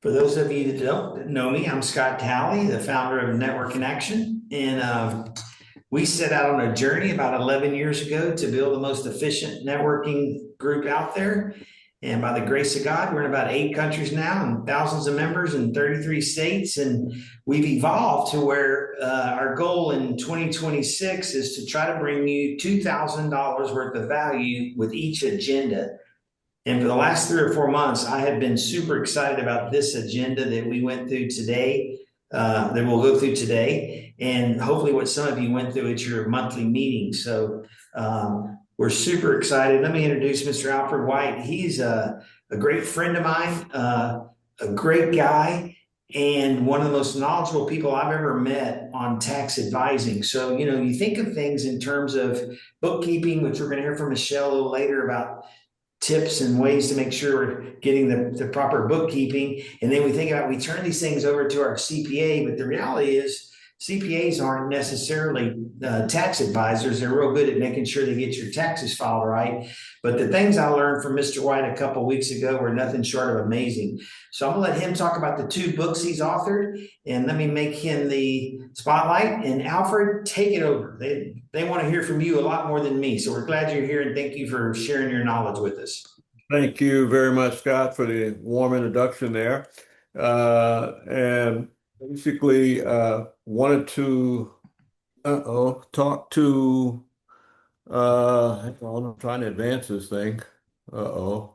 For those of you that don't know me, I'm Scott Talley, the founder of Network Connection. And we set out on a journey about 11 years ago to build the most efficient networking group out there. And by the grace of God, we're in about 8 countries now and thousands of members in 33 states. And we've evolved to where our goal in 2026 is to try to bring you $2,000 worth of value with each agenda. And for the last 3 or 4 months, I have been super excited about this agenda that we went through today, that we'll go through today, and hopefully what some of you went through at your monthly meeting. So we're super excited. Let me introduce Mr. Alfred White. He's a great friend of mine, a great guy, and one of the most knowledgeable people I've ever met on tax advising. So, you think of things in terms of bookkeeping, which we're going to hear from Michele a little later about tips and ways to make sure we're getting the proper bookkeeping. And then we turn these things over to our CPA, but the reality is CPAs aren't necessarily tax advisors. They're real good at making sure they get your taxes filed right. But the things I learned from Mr. White a couple of weeks ago were nothing short of amazing. So I'm gonna let him talk about the 2 books he's authored, and let me make him the spotlight. And Alfred, take it over. They want to hear from you a lot more than me. So we're glad you're here, and thank you for sharing your knowledge with us. Thank you very much, Scott, for the warm introduction there. And basically, wanted to talk to hang on, I'm trying to advance this thing. Uh-oh.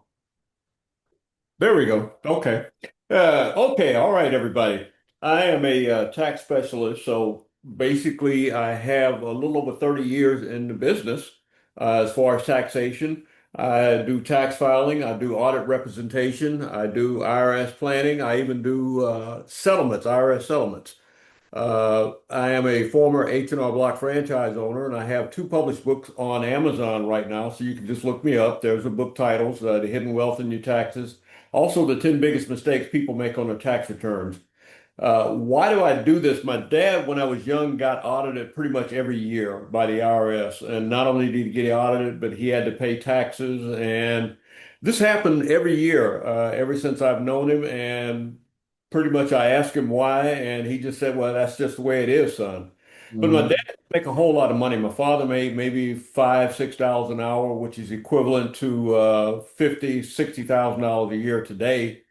There we go. Okay. Okay, all right, everybody. I am a tax specialist, so basically I have a little over 30 years in the business as far as taxation. I do tax filing, I do audit representation, I do IRS planning, I even do settlements, IRS settlements. I am a former H&R Block franchise owner, and I have 2 published books on Amazon right now, so you can just look me up. There's the book titles, The Hidden Wealth in Your Taxes, also the 10 biggest mistakes people make on their tax returns. Why do I do this? My dad, when I was young, got audited pretty much every year by the IRS. And not only did he get audited, but he had to pay taxes. And this happened every year, ever since I've known him. And pretty much I asked him why, and he just said, well, that's just the way it is, son. But my dad Mhm. didn't make a whole lot of money. My father made maybe $5, $6 an hour, which is equivalent to 50, $60,000 a year today.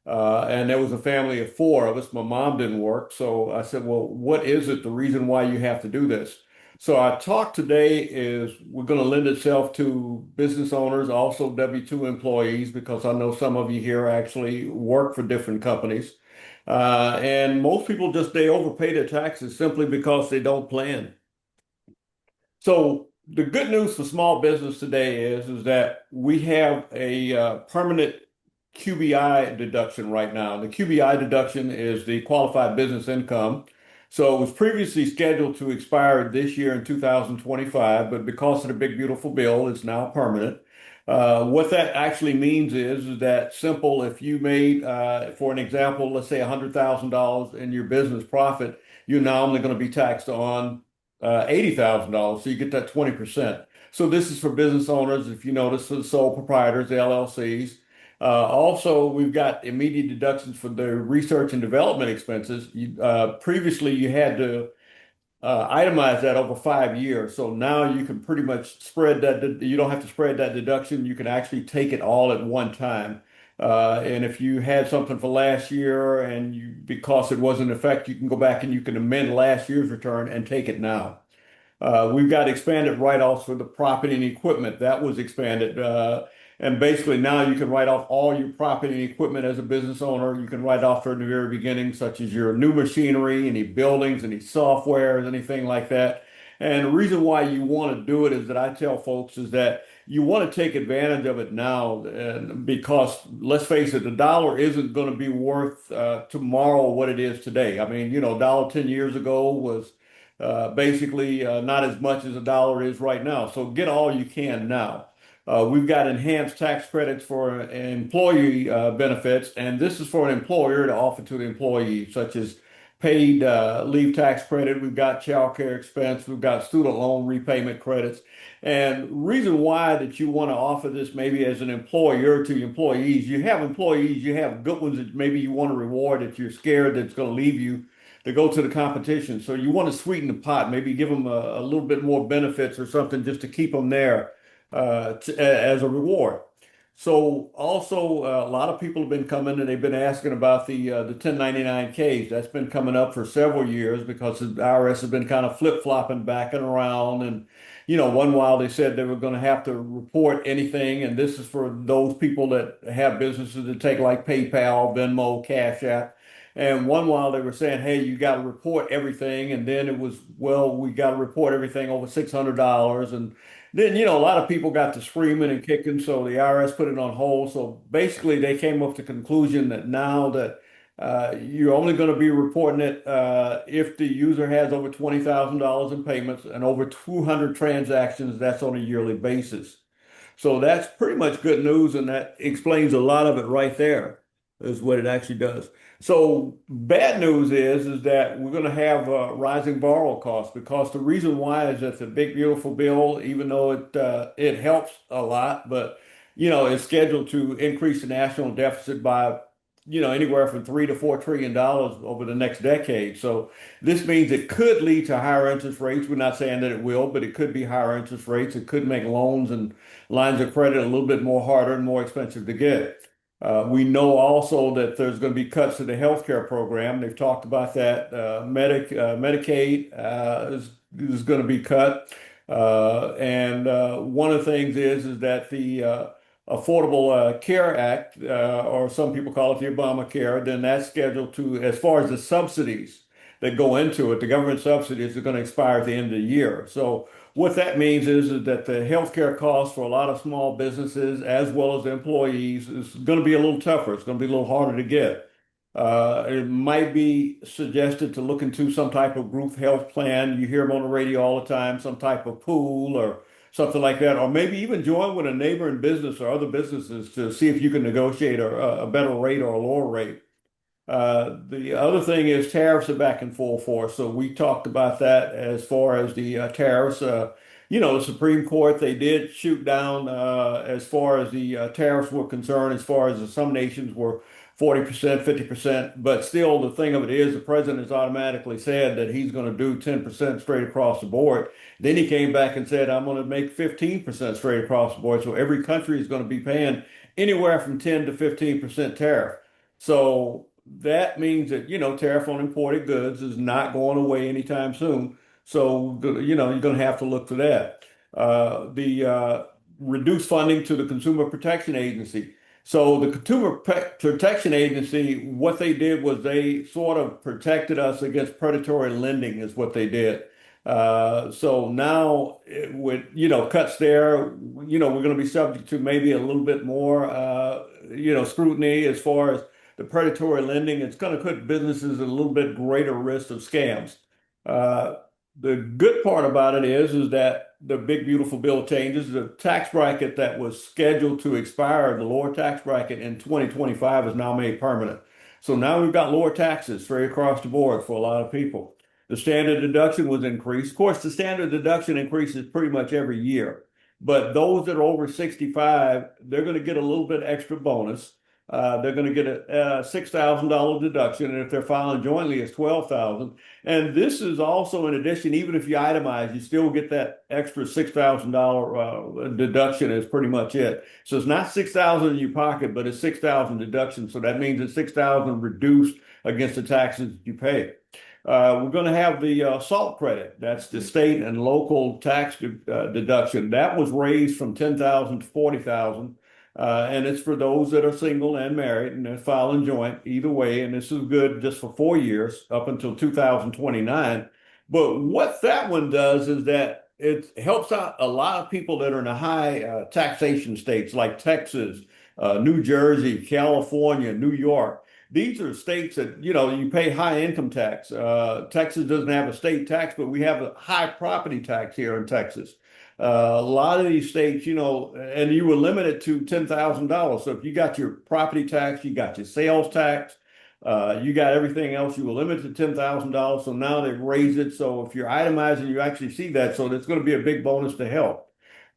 And there was a family of 4 of us. My mom didn't work. So I said, well, what is it, the reason why you have to do this? So our talk today is we're going to lend itself to business owners, also W-2 employees, because I know some of you here actually work for different companies. And most people they overpay their taxes simply because they don't plan. So the good news for small business today is that we have a permanent QBI deduction right now. The QBI deduction is the qualified business income. So it was previously scheduled to expire this year in 2025, but because of the big beautiful bill, it's now permanent. What that actually means is that simple, if you made, for an example, let's say $100,000 in your business profit, you're now only going to be taxed on $80,000. So you get that 20%. So this is for business owners, if you notice, the sole proprietors, the LLCs. Also, we've got immediate deductions for the research and development expenses. Previously, you had to itemize that over 5 years. So now you can pretty much spread that. You don't have to spread that deduction. You can actually take it all at one time. And if you had something for last year and because it wasn't in effect, you can go back and you can amend last year's return and take it now. We've got expanded write-offs for the property and equipment. That was expanded. And basically now you can write off all your property and equipment as a business owner. You can write off from the very beginning, such as your new machinery, any buildings, any software, anything like that. And the reason why you want to do it is that I tell folks is that you want to take advantage of it now, and because let's face it, the dollar isn't going to be worth tomorrow what it is today. I mean, dollar 10 years ago was basically not as much as a dollar is right now. So get all you can now. We've got enhanced tax credits for employee benefits, and this is for an employer to offer to the employee, such as paid leave tax credit, we've got child care expense, we've got student loan repayment credits. And reason why that you want to offer this maybe as an employer to your employees, you have employees, you have good ones that maybe you want to reward that you're scared that's going to leave you to go to the competition. So you want to sweeten the pot, maybe give them a little bit more benefits or something just to keep them there as a reward. So also a lot of people have been coming and they've been asking about the 1099Ks. That's been coming up for several years because the IRS has been kind of flip-flopping back and around. And one while they said they were going to have to report anything, and this is for those people that have businesses that take like PayPal, Venmo, Cash App. And one while they were saying, hey, you got to report everything, and then it was, well, we got to report everything over $600, and then, a lot of people got to screaming and kicking, so the IRS put it on hold. So basically, they came up to the conclusion that now that you're only going to be reporting it if the user has over $20,000 in payments and over 200 transactions, that's on a yearly basis. So that's pretty much good news, and that explains a lot of it right there, is what it actually does. So bad news is that we're going to have rising borrow costs because the reason why is that the big beautiful bill, even though it helps a lot, but it's scheduled to increase the national deficit by anywhere from $3 to $4 trillion over the next decade. So this means it could lead to higher interest rates. We're not saying that it will, but it could be higher interest rates. It could make loans and lines of credit a little bit more harder and more expensive to get. We know also that there's going to be cuts to the healthcare program. They've talked about that. Medicaid is going to be cut. And one of the things is that the Affordable Care Act, or some people call it the Obamacare, then that's scheduled to, as far as the subsidies that go into it, the government subsidies are going to expire at the end of the year. So what that means is that the healthcare costs for a lot of small businesses, as well as the employees, is going to be a little tougher. It's going to be a little harder to get. It might be suggested to look into some type of group health plan. You hear them on the radio all the time, some type of pool or something like that, or maybe even join with a neighboring business or other businesses to see if you can negotiate a better rate or a lower rate. The other thing is tariffs are back in full force. So we talked about that as far as the tariffs. The Supreme Court, they did shoot down as far as the tariffs were concerned, as far as some nations were 40%, 50%. But still, the thing of it is, the president has automatically said that he's going to do 10% straight across the board. Then he came back and said, I'm going to make 15% straight across the board. So every country is going to be paying anywhere from 10 to 15% tariff. So that means that, tariff on imported goods is not going away anytime soon. So, you're going to have to look for that. The reduced funding to the Consumer Protection Agency. So the Protection Agency, what they did was they sort of protected us against predatory lending is what they did. So now with, cuts there, we're going to be subject to maybe a little bit more, scrutiny as far as the predatory lending. It's going to put businesses at a little bit greater risk of scams. Uh, the good part about it is that the big beautiful bill changes. The tax bracket that was scheduled to expire, the lower tax bracket in 2025 is now made permanent. So now we've got lower taxes straight across the board for a lot of people. The standard deduction was increased. Of course, the standard deduction increases pretty much every year. But those that are over 65, they're going to get a little bit extra bonus. They're going to get a $6,000 deduction, and if they're filing jointly, it's $12,000. And this is also in addition, even if you itemize, you still get that extra $6,000 deduction is pretty much it. So it's not $6,000 in your pocket, but it's $6,000 deduction. So that means it's $6,000 reduced against the taxes you pay. We're going to have the SALT credit. That's the state and local tax deduction. That was raised from $10,000 to $40,000. And it's for those that are single and married and they're filing joint either way. And this is good just for 4 years up until 2029. But what that one does is that it helps out a lot of people that are in the high taxation states like Texas, New Jersey, California, New York. These are states that, you pay high income tax. Texas doesn't have a state tax, but we have a high property tax here in Texas. A lot of these states, and you were limited to $10,000. So if you got your property tax, you got your sales tax, You got everything else. You were limited to $10,000. So now they've raised it. So if you're itemizing, you actually see that. So that's going to be a big bonus to help.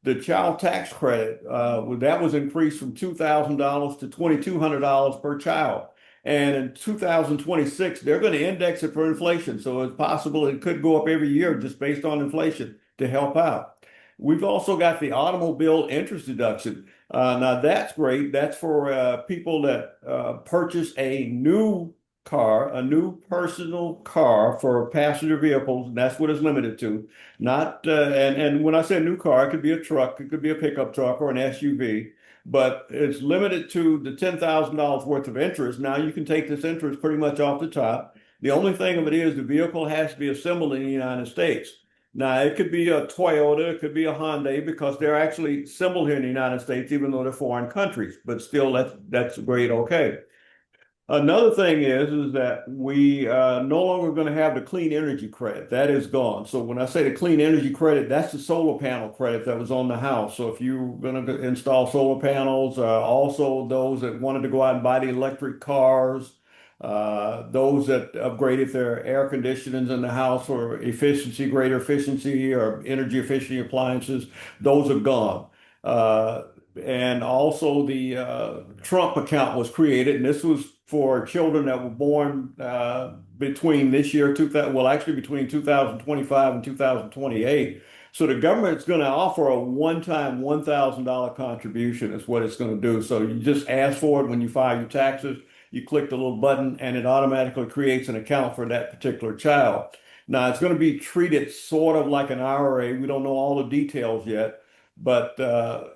The child tax credit, that was increased from $2,000 to $2,200 per child. And in 2026, they're going to index it for inflation. So it's possible it could go up every year just based on inflation to help out. We've also got the automobile interest deduction. Now that's great. That's for people that purchase a new car, a new personal car for passenger vehicles. And that's what it's limited to. Not and when I say new car, it could be a truck, it could be a pickup truck or an SUV, but it's limited to the $10,000 worth of interest. Now you can take this interest pretty much off the top. The only thing of it is the vehicle has to be assembled in the United States. Now it could be a Toyota, it could be a Hyundai because they're actually assembled here in the United States, even though they're foreign countries. But still, that's great. Okay. Another thing is that we no longer going to have the clean energy credit. That is gone. So when I say the clean energy credit, that's the solar panel credit that was on the house. So if you're going to install solar panels, also those that wanted to go out and buy the electric cars, those that upgraded their air conditionings in the house or efficiency, greater efficiency or energy efficiency appliances, those are gone. Uh, and also the Trump account was created, and this was for children that were born between this year, 2000, well, actually between 2025 and 2028. So the government's going to offer a one-time $1,000 contribution is what it's going to do. So you just ask for it when you file your taxes. You click the little button, and it automatically creates an account for that particular child. Now, it's going to be treated sort of like an IRA. We don't know all the details yet. But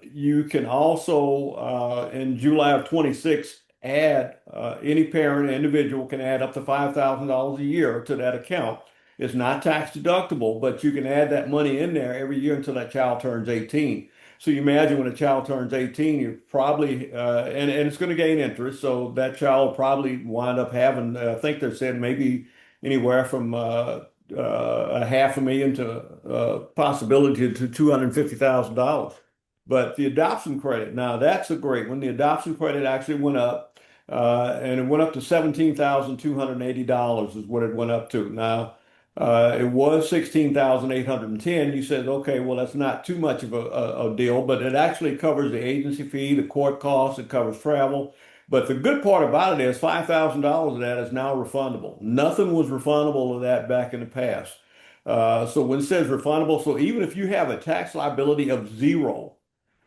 you can also, in July of 26, add any parent, individual can add up to $5,000 a year to that account. It's not tax deductible, but you can add that money in there every year until that child turns 18. So you imagine when a child turns 18, you probably, and it's going to gain interest. So that child will probably wind up having, I think they said maybe anywhere from a half a million to possibility to $250,000. But the adoption credit, now that's a great one. The adoption credit actually went up, and it went up to $17,280 is what it went up to. Now, it was 16,810. You said, okay, well, that's not too much of a deal, but it actually covers the agency fee, the court costs, it covers travel. But the good part about it is $5,000 of that is now refundable. Nothing was refundable of that back in the past. So when it says refundable, so even if you have a tax liability of zero,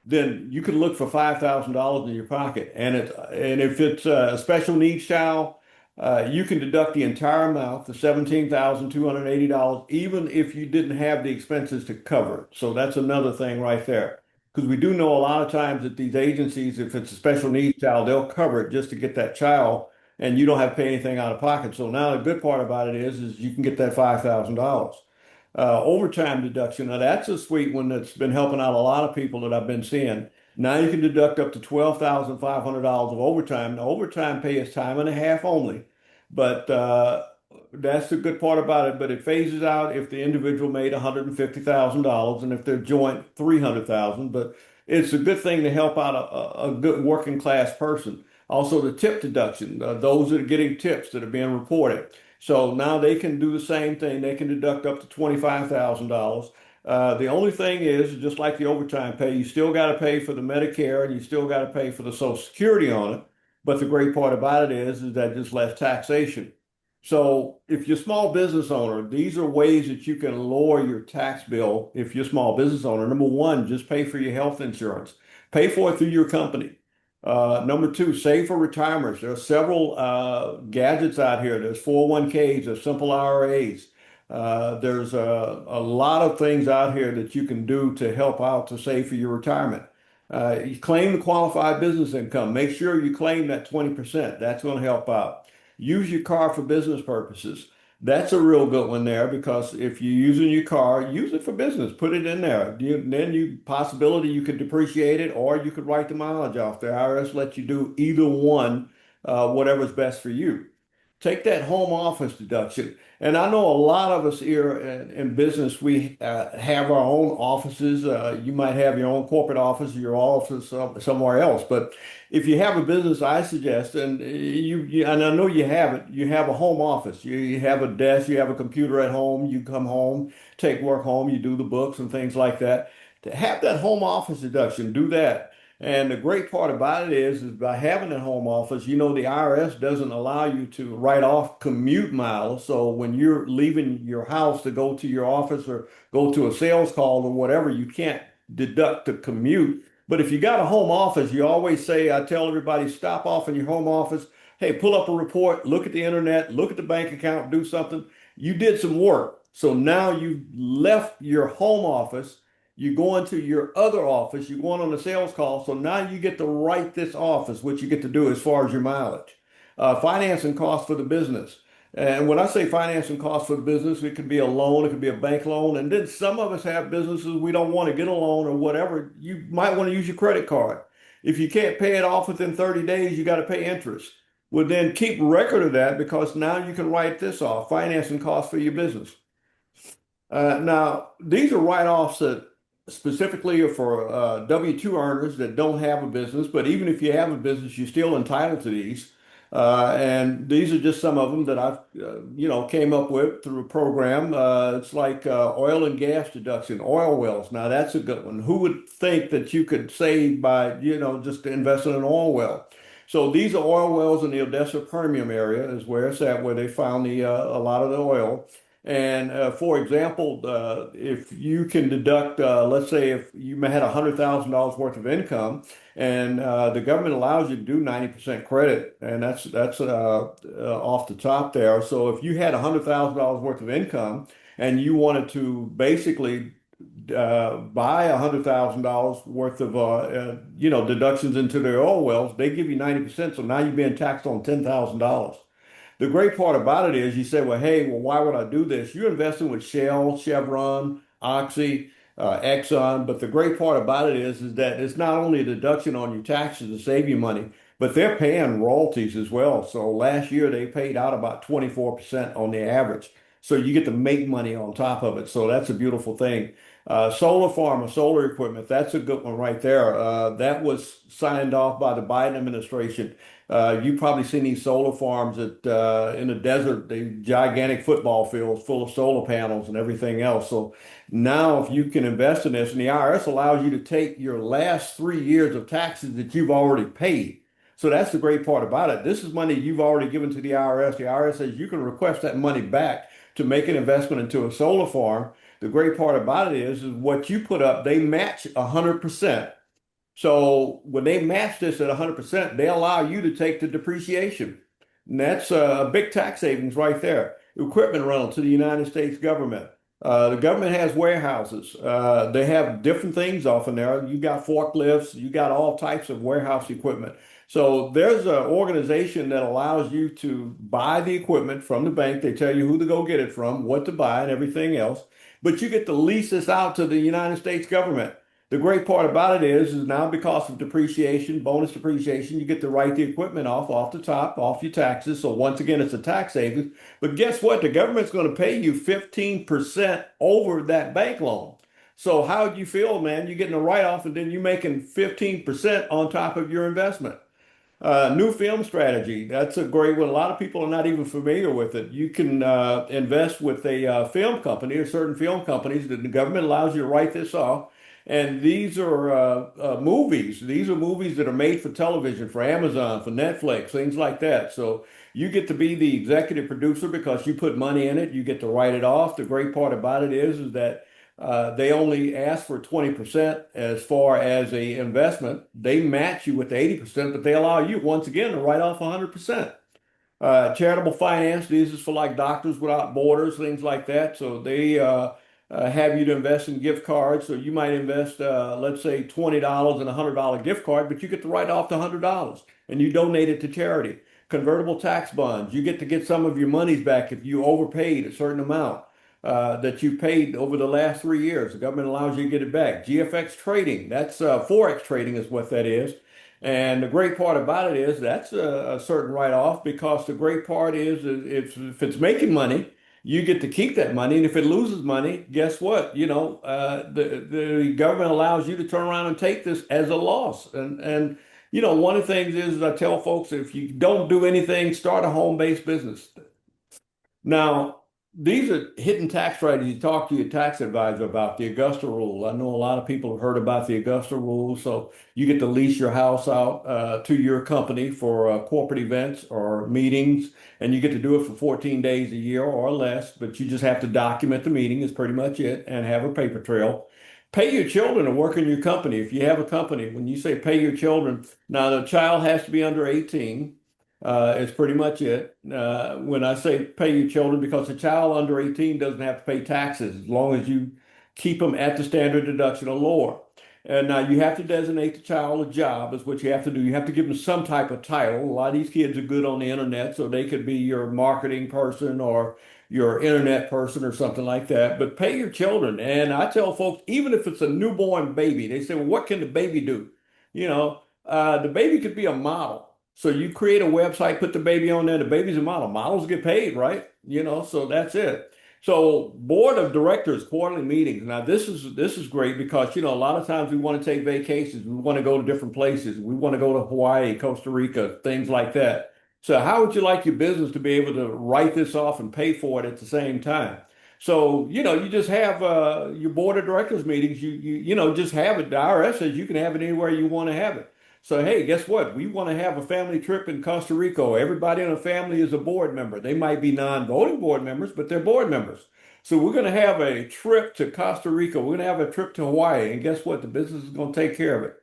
then you can look for $5,000 in your pocket. And if it's a special needs child, you can deduct the entire amount, the $17,280, even if you didn't have the expenses to cover it. So that's another thing right there. Because we do know a lot of times that these agencies, if it's a special needs child, they'll cover it just to get that child, and you don't have to pay anything out of pocket. So now the good part about it is you can get that $5,000. Overtime deduction. Now that's a sweet one that's been helping out a lot of people that I've been seeing. Now you can deduct up to $12,500 of overtime. Now overtime pay is time and a half only, but that's the good part about it. But it phases out if the individual made $150,000 and if they're joint 300,000. But it's a good thing to help out a good working class person. Also the tip deduction, those that are getting tips that are being reported. So now they can do the same thing. They can deduct up to $25,000. The only thing is, just like the overtime pay, you still got to pay for the Medicare and you still got to pay for the Social Security on it. But the great part about it is that there's less taxation. So if you're a small business owner, these are ways that you can lower your tax bill if you're a small business owner. Number one, just pay for your health insurance. Pay for it through your company. Number two, save for retirement. There are several gadgets out here. There's 401ks, there's simple IRAs. There's a lot of things out here that you can do to help out to save for your retirement. You claim the qualified business income. Make sure you claim that 20%. That's going to help out. Use your car for business purposes. That's a real good one there because if you're using your car, use it for business. Put it in there. Then you possibility you could depreciate it or you could write the mileage off. The IRS lets you do either one, whatever's best for you. take that home office deduction. And I know a lot of us here in business, we have our own offices. You might have your own corporate office, your office somewhere else. But if you have a business, I suggest, and and I know you have it, you have a home office. You have a desk, you have a computer at home. You come home, take work home, you do the books and things like that. To have that home office deduction, do that. And the great part about it is by having a home office, the IRS doesn't allow you to write off commute miles. So when you're leaving your house to go to your office or go to a sales call or whatever, you can't deduct the commute. But if you got a home office, you always say, I tell everybody, stop off in your home office. Hey, pull up a report, look at the internet, look at the bank account, do something. You did some work. So now you've left your home office, you go into your other office, you're going on a sales call. So now you get to write this off as what you get to do as far as your mileage. Financing costs for the business. And when I say financing costs for the business, it could be a loan, it could be a bank loan. And then some of us have businesses we don't want to get a loan or whatever. You might want to use your credit card. If you can't pay it off within 30 days, you got to pay interest. Well, then keep record of that because now you can write this off, financing costs for your business. Now, these are write-offs that specifically are for W-2 earners that don't have a business, but even if you have a business, you're still entitled to these. And these are just some of them that I've, came up with through a program. It's like oil and gas deduction, oil wells. Now, that's a good one. Who would think that you could save by, just investing in an oil well? So these are oil wells in the Odessa Permian area is where it's at, where they found a lot of the oil. And for example, if you can deduct, let's say if you had $100,000 worth of income, and the government allows you to do 90% credit, and that's off the top there. So if you had $100,000 worth of income, and you wanted to basically buy $100,000 worth of deductions into their oil wells, they give you 90%. So now you're being taxed on $10,000. The great part about it is you say, well, hey, well, why would I do this? You're investing with Shell, Chevron, Oxy, Exxon. But the great part about it is that it's not only a deduction on your taxes to save you money, but they're paying royalties as well. So last year they paid out about 24% on the average. So you get to make money on top of it. So that's a beautiful thing. Solar farm or solar equipment, that's a good one right there. That was signed off by the Biden administration. You've probably seen these solar farms in the desert, the gigantic football fields full of solar panels and everything else. So now if you can invest in this, and the IRS allows you to take your last 3 years of taxes that you've already paid. So that's the great part about it. This is money you've already given to the IRS. The IRS says you can request that money back to make an investment into a solar farm. The great part about it is what you put up, they match 100%. So when they match this at 100%, they allow you to take the depreciation. And that's a big tax savings right there. Equipment rental to the United States government. The government has warehouses. They have different things off in there. You got forklifts, you got all types of warehouse equipment. So there's an organization that allows you to buy the equipment from the bank. They tell you who to go get it from, what to buy, and everything else. But you get to lease this out to the United States government. The great part about it is now because of depreciation, bonus depreciation, you get to write the equipment off the top, off your taxes. So once again, it's a tax savings. But guess what? The government's going to pay you 15% over that bank loan. So how do you feel, man? You're getting a write-off and then you're making 15% on top of your investment. New film strategy. That's a great one. A lot of people are not even familiar with it. You can invest with a film company or certain film companies that the government allows you to write this off. And these are movies. These are movies that are made for television, for Amazon, for Netflix, things like that. So you get to be the executive producer because you put money in it. You get to write it off. The great part about it is that they only ask for 20% as far as a investment. They match you with the 80%, but they allow you once again to write off 100%. Charitable finance, these is for like Doctors Without Borders, things like that. So they have you to invest in gift cards. So you might invest, let's say $20 in a $100 gift card, but you get to write off the $100 and you donate it to charity. Convertible tax bonds, you get some of your monies back if you overpaid a certain amount that you paid over the last 3 years. The government allows you to get it back. GFX trading, that's Forex trading is what that is. And the great part about it is that's a certain write-off because the great part is if it's making money, you get to keep that money. And if it loses money, guess what? The government allows you to turn around and take this as a loss. And one of the things is I tell folks, if you don't do anything, start a home-based business. Now, these are hidden tax writers. You talk to your tax advisor about the Augusta rule. I know a lot of people have heard about the Augusta rule. So you get to lease your house out to your company for corporate events or meetings, and you get to do it for 14 days a year or less, but you just have to document the meeting is pretty much it and have a paper trail. Pay your children to work in your company. If you have a company, when you say pay your children, now the child has to be under 18. Is pretty much it. When I say pay your children, because a child under 18 doesn't have to pay taxes as long as you keep them at the standard deduction or lower. And now you have to designate the child a job, is what you have to do. You have to give them some type of title. A lot of these kids are good on the internet, so they could be your marketing person or your internet person or something like that. But pay your children. And I tell folks, even if it's a newborn baby, they say, well, what can the baby do? The baby could be a model. So you create a website, put the baby on there. The baby's a model. Models get paid, right? So that's it. So board of directors quarterly meetings. Now this is great because a lot of times we want to take vacations. We want to go to different places. We want to go to Hawaii, Costa Rica, things like that. So how would you like your business to be able to write this off and pay for it at the same time? So you just have your board of directors meetings. You just have it. The IRS says you can have it anywhere you want to have it. So, hey, guess what? We want to have a family trip in Costa Rica. Everybody in the family is a board member. They might be non-voting board members, but they're board members. So we're going to have a trip to Costa Rica. We're going to have a trip to Hawaii. And guess what? The business is going to take care of it.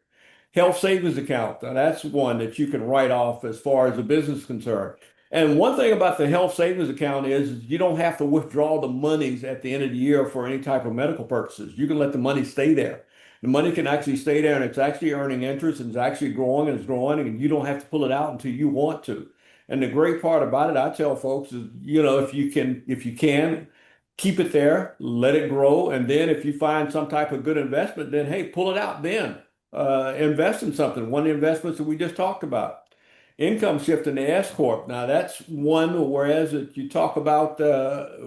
Health savings account. Now, that's one that you can write off as far as the business is concerned. And one thing about the health savings account is you don't have to withdraw the monies at the end of the year for any type of medical purposes. You can let the money stay there. The money can actually stay there and it's actually earning interest and it's actually growing and it's growing and you don't have to pull it out until you want to. And the great part about it, I tell folks is, if you can, keep it there, let it grow. And then if you find some type of good investment, then hey, pull it out then. Invest in something. One of the investments that we just talked about. Income shift in the S corp. Now that's one. Whereas if you talk about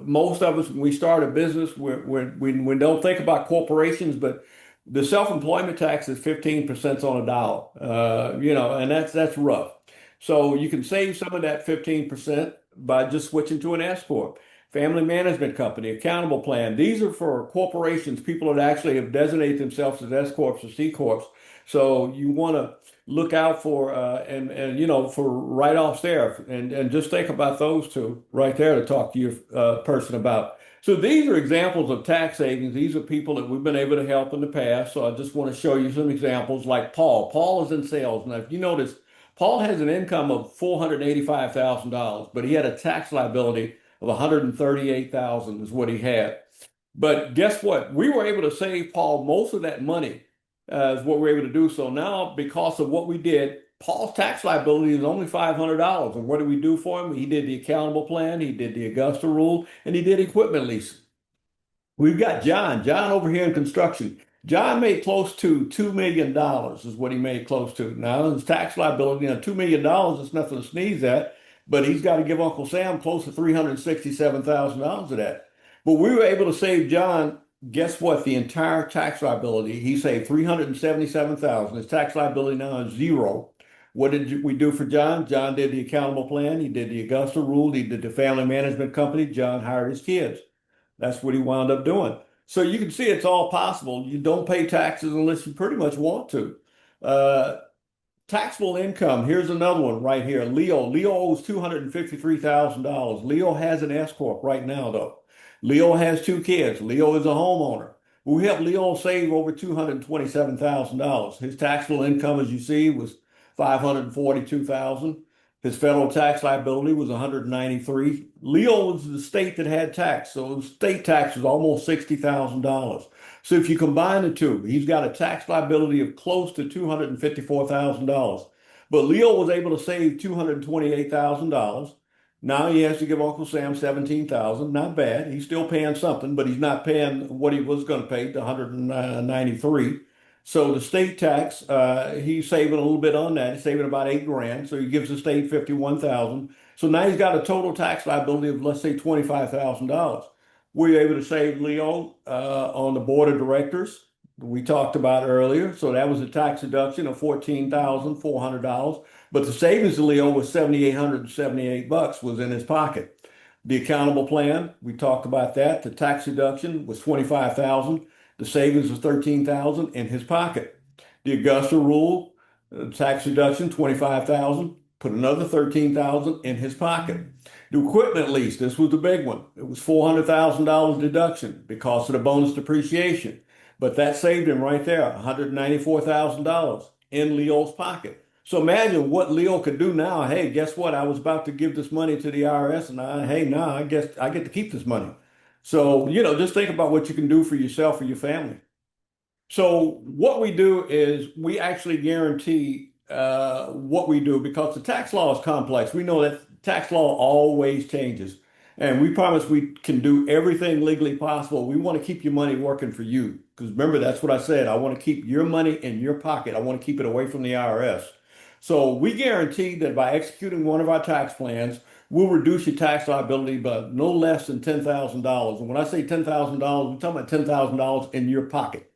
most of us when we start a business, we don't think about corporations, but the self-employment tax is 15% on a dollar. And that's rough. So you can save some of that 15% by just switching to an S corp. Family management company, accountable plan. These are for corporations, people that actually have designated themselves as S corps or C corps. So you want to look out for for write-offs there, and just think about those two right there to talk to your person about. So these are examples of tax savings. These are people that we've been able to help in the past. So I just want to show you some examples like Paul. Paul is in sales. Now, if you notice, Paul has an income of $485,000, but he had a tax liability of 138,000 is what he had. But guess what? We were able to save Paul most of that money is what we were able to do. So now, because of what we did, Paul's tax liability is only $500. And what did we do for him? He did the accountable plan, he did the Augusta rule, and he did equipment leasing. We've got John over here in construction. John made close to $2 million is what he made close to. Now, his tax liability, $2 million is nothing to sneeze at, but he's got to give Uncle Sam close to $367,000 of that. But we were able to save John, guess what? The entire tax liability, he saved $377,000. His tax liability now is zero. What did we do for John? John did the accountable plan. He did the Augusta rule. He did the family management company. John hired his kids. That's what he wound up doing. So you can see it's all possible. You don't pay taxes unless you pretty much want to. Uh, Taxable income. Here's another one right here. Leo. Leo owes $253,000. Leo has an S corp right now, though. Leo has two kids. Leo is a homeowner. We helped Leo save over $227,000. His taxable income, as you see, was $542,000. His federal tax liability was 193. Leo was the state that had tax, so the state tax was almost $60,000. So if you combine the two, he's got a tax liability of close to $254,000. But Leo was able to save $228,000. Now he has to give Uncle Sam $17,000. Not bad. He's still paying something, but he's not paying what he was going to pay, the 193. So the state tax, he's saving a little bit on that. He's saving about 8 grand. So he gives the state 51,000. So now he's got a total tax liability of, let's say, $25,000. We're able to save Leo on the board of directors we talked about earlier. So that was a tax deduction of $14,400. But the savings to Leo was $7,878 was in his pocket. The accountable plan, we talked about that. The tax deduction was 25,000. The savings was 13,000 in his pocket. The Augusta rule, tax deduction 25,000, put another 13,000 in his pocket. The equipment lease, this was the big one. It was $400,000 deduction because of the bonus depreciation. But that saved him right there, $194,000 in Leo's pocket. So imagine what Leo could do now. Hey, guess what? I was about to give this money to the IRS, and hey, now I guess I get to keep this money. So, just think about what you can do for yourself or your family. So what we do is we actually guarantee what we do because the tax law is complex. We know that tax law always changes. And we promise we can do everything legally possible. We want to keep your money working for you. Because remember, that's what I said. I want to keep your money in your pocket. I want to keep it away from the IRS. So we guarantee that by executing one of our tax plans, we'll reduce your tax liability by no less than $10,000. And when I say $10,000, we're talking about $10,000 in your pocket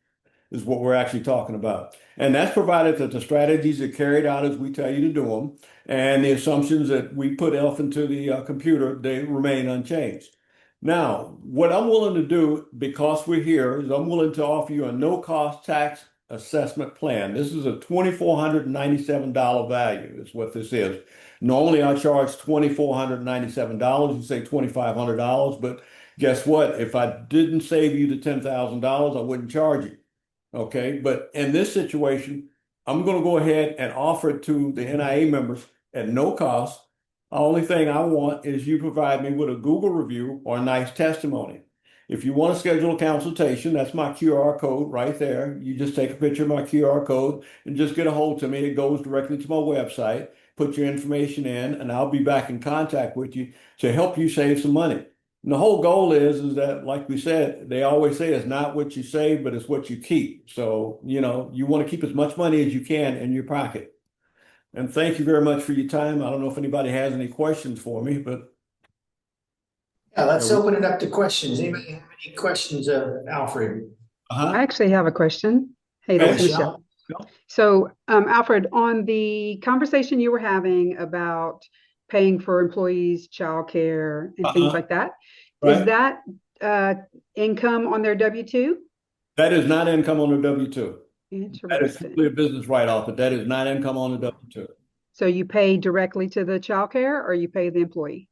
is what we're actually talking about. And that's provided that the strategies are carried out as we tell you to do them, and the assumptions that we put Elf into the computer, they remain unchanged. Now, what I'm willing to do, because we're here, is I'm willing to offer you a no-cost tax assessment plan. This is a $2,497 value is what this is. Normally, I charge $2,497. You say $2,500, but guess what? If I didn't save you the $10,000, I wouldn't charge you. Okay, but in this situation, I'm going to go ahead and offer it to the NIA members at no cost. The only thing I want is you provide me with a Google review or a nice testimony. If you want to schedule a consultation, that's my QR code right there. You just take a picture of my QR code and just get a hold to me. It goes directly to my website. Put your information in, and I'll be back in contact with you to help you save some money. And the whole goal is that, like we said, they always say it's not what you save, but it's what you keep. So, you want to keep as much money as you can in your pocket. And thank you very much for your time. I don't know if anybody has any questions for me, but Yeah, let's open it up to questions. Anybody have any questions of Alfred? I actually have a question. Hey, this is Michele. So, Alfred, on the conversation you were having about paying for employees' childcare and things like that, is that income on their W-2? That is not income on the W-2. That is Interesting. simply a business write-off, but that is not income on the W-2. So you pay directly to the childcare or you pay the employee?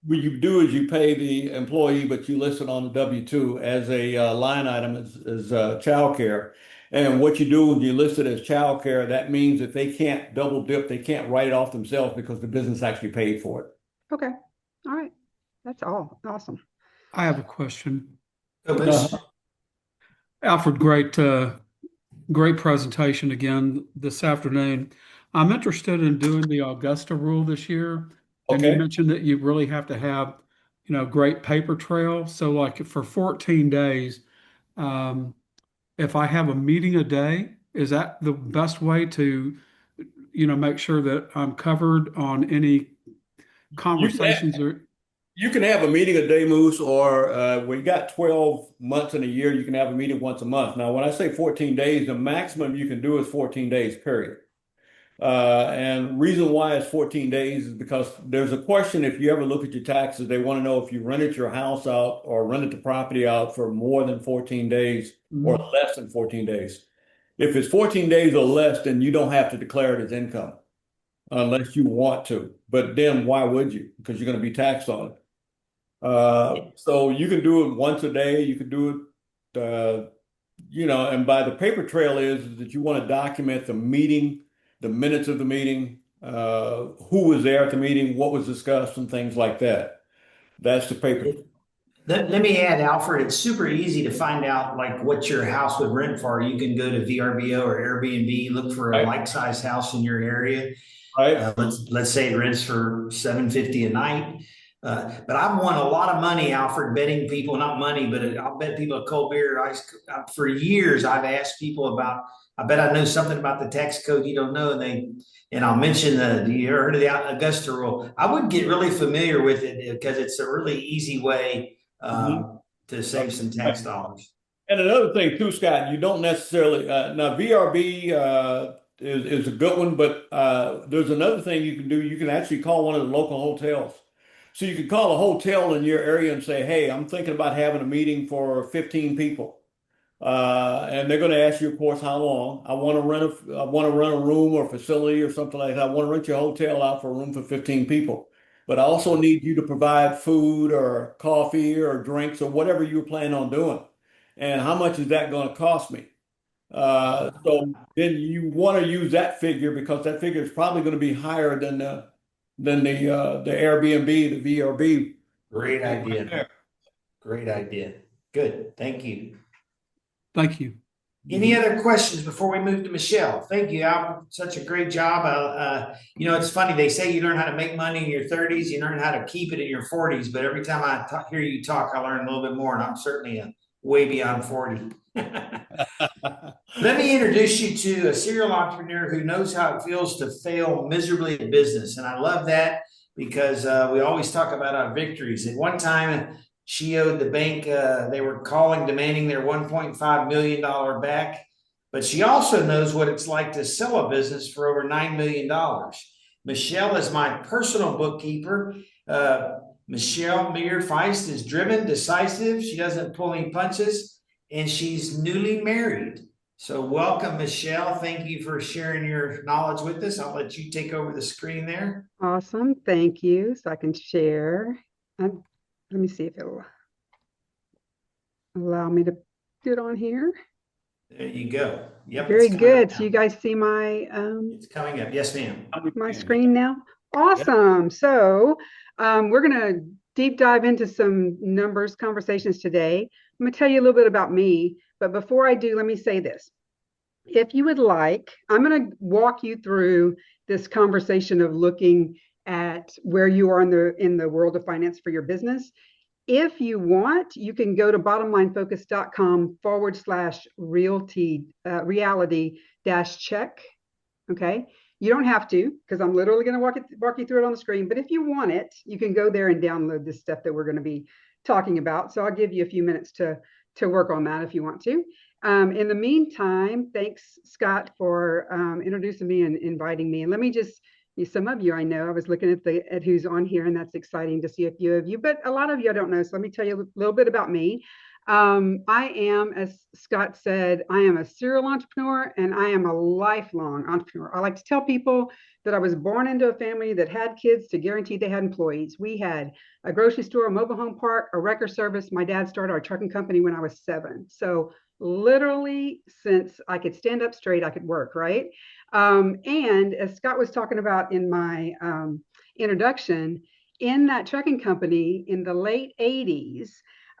What you do is you pay the employee, but you list it on the W-2 as a line item as childcare. And what you do when you list it as childcare, that means that they can't double dip, they can't write it off themselves because the business actually paid for it. Okay. All right. That's all. Awesome. I have a question. Mitch. Alfred, great presentation again this afternoon. I'm interested in doing the Augusta rule this year. And you mentioned that you really have to have, great paper trail. So like for 14 days, if I have a meeting a day, is that the best way to, make sure that I'm covered on any conversations or You can have a meeting a day, Moose, or when you got 12 months in a year, you can have a meeting once a month. Now, when I say 14 days, the maximum you can do is 14 days, period. And reason why it's 14 days is because there's a question if you ever look at your taxes, they want to know if you rented your house out or rented the property out for more than 14 days or less than 14 days. If it's 14 days or less, then you don't have to declare it as income unless you want to. But then why would you? Because you're going to be taxed on it. So you can do it once a day. You can do it, and by the paper trail is that you want to document the meeting, the minutes of the meeting, who was there at the meeting, what was discussed, and things like that. That's the paper. Let me add, Alfred, it's super easy to find out like what your house would rent for. You can go to VRBO or Airbnb, look for a like-sized house in your area. Right. Let's say it rents for $750 a night. But I've won a lot of money, Alfred, betting people, not money, but I'll bet people a cold beer. For years, I've asked people about, I bet I know something about the tax code you don't know, and I'll mention you ever heard of the Augusta rule? I would get really familiar with it because it's a really easy way to save some tax dollars. And another thing too, Scott, you don't necessarily now VRB is a good one, but there's another thing you can do. You can actually call one of the local hotels. So you can call a hotel in your area and say, "Hey, I'm thinking about having a meeting for 15 people." And they're going to ask you, of course, how long. I want to rent a room or facility or something like that. I want to rent your hotel out for a room for 15 people. But I also need you to provide food or coffee or drinks or whatever you're planning on doing. And how much is that going to cost me? So then you want to use that figure because that figure is probably going to be higher than the Airbnb, the VRB. Great idea. Great idea. Good. Thank you. Thank you. Any other questions before we move to Michele? Thank you, Alfred. Such a great job. It's funny. They say you learn how to make money in your 30s, you learn how to keep it in your 40s. But every time I hear you talk, I learn a little bit more, and I'm certainly way beyond 40. Let me introduce you to a serial entrepreneur who knows how it feels to fail miserably in business, and I love that because we always talk about our victories. At one time, she owed the bank, they were demanding their $1.5 million back. But she also knows what it's like to sell a business for over $9 million. Michele is my personal bookkeeper. Michele Feist is driven, decisive. She doesn't pull any punches, and she's newly married. So welcome, Michele. Thank you for sharing your knowledge with us. I'll let you take over the screen there. Awesome. Thank you. So I can share. Let me see if it'll allow me to get on here. There you go. Yep. Very good. So you guys see my it's coming up. Yes, ma'am. My screen now. Awesome. Yep. So we're going to deep dive into some numbers conversations today. I'm going to tell you a little bit about me, but before I do, let me say this. If you would like, I'm going to walk you through this conversation of looking at where you are in the world of finance for your business. If you want, you can go to bottomlinefocus.com/reality-check. Okay. You don't have to, because I'm literally going to walk you through it on the screen. But if you want it, you can go there and download this stuff that we're going to be talking about. So I'll give you a few minutes to work on that if you want to. In the meantime, thanks, Scott, for introducing me and inviting me. And let me just, some of you I know, I was looking at who's on here, and that's exciting to see a few of you, but a lot of you I don't know. So let me tell you a little bit about me. I am, as Scott said, I am a serial entrepreneur, and I am a lifelong entrepreneur. I like to tell people that I was born into a family that had kids to guarantee they had employees. We had a grocery store, a mobile home park, a record service. My dad started our trucking company when I was 7. So literally, since I could stand up straight, I could work, right? And as Scott was talking about in my introduction, in that trucking company in the late 80s,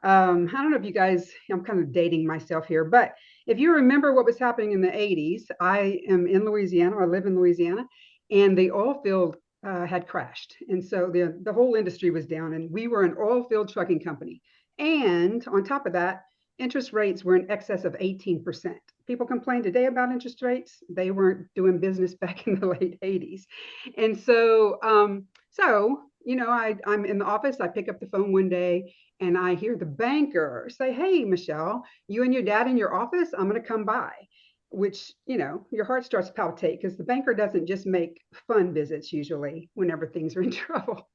I don't know if you guys, I'm kind of dating myself here, but if you remember what was happening in the 80s, I am in Louisiana, I live in Louisiana, and the oil field had crashed. And so the whole industry was down, and we were an oil field trucking company. And on top of that, interest rates were in excess of 18%. People complain today about interest rates. They weren't doing business back in the late 80s. And so, I'm in the office. I pick up the phone one day and I hear the banker say, "Hey, Michele, you and your dad in your office? I'm going to come by." Which, your heart starts to palpitate because the banker doesn't just make fun visits usually whenever things are in trouble.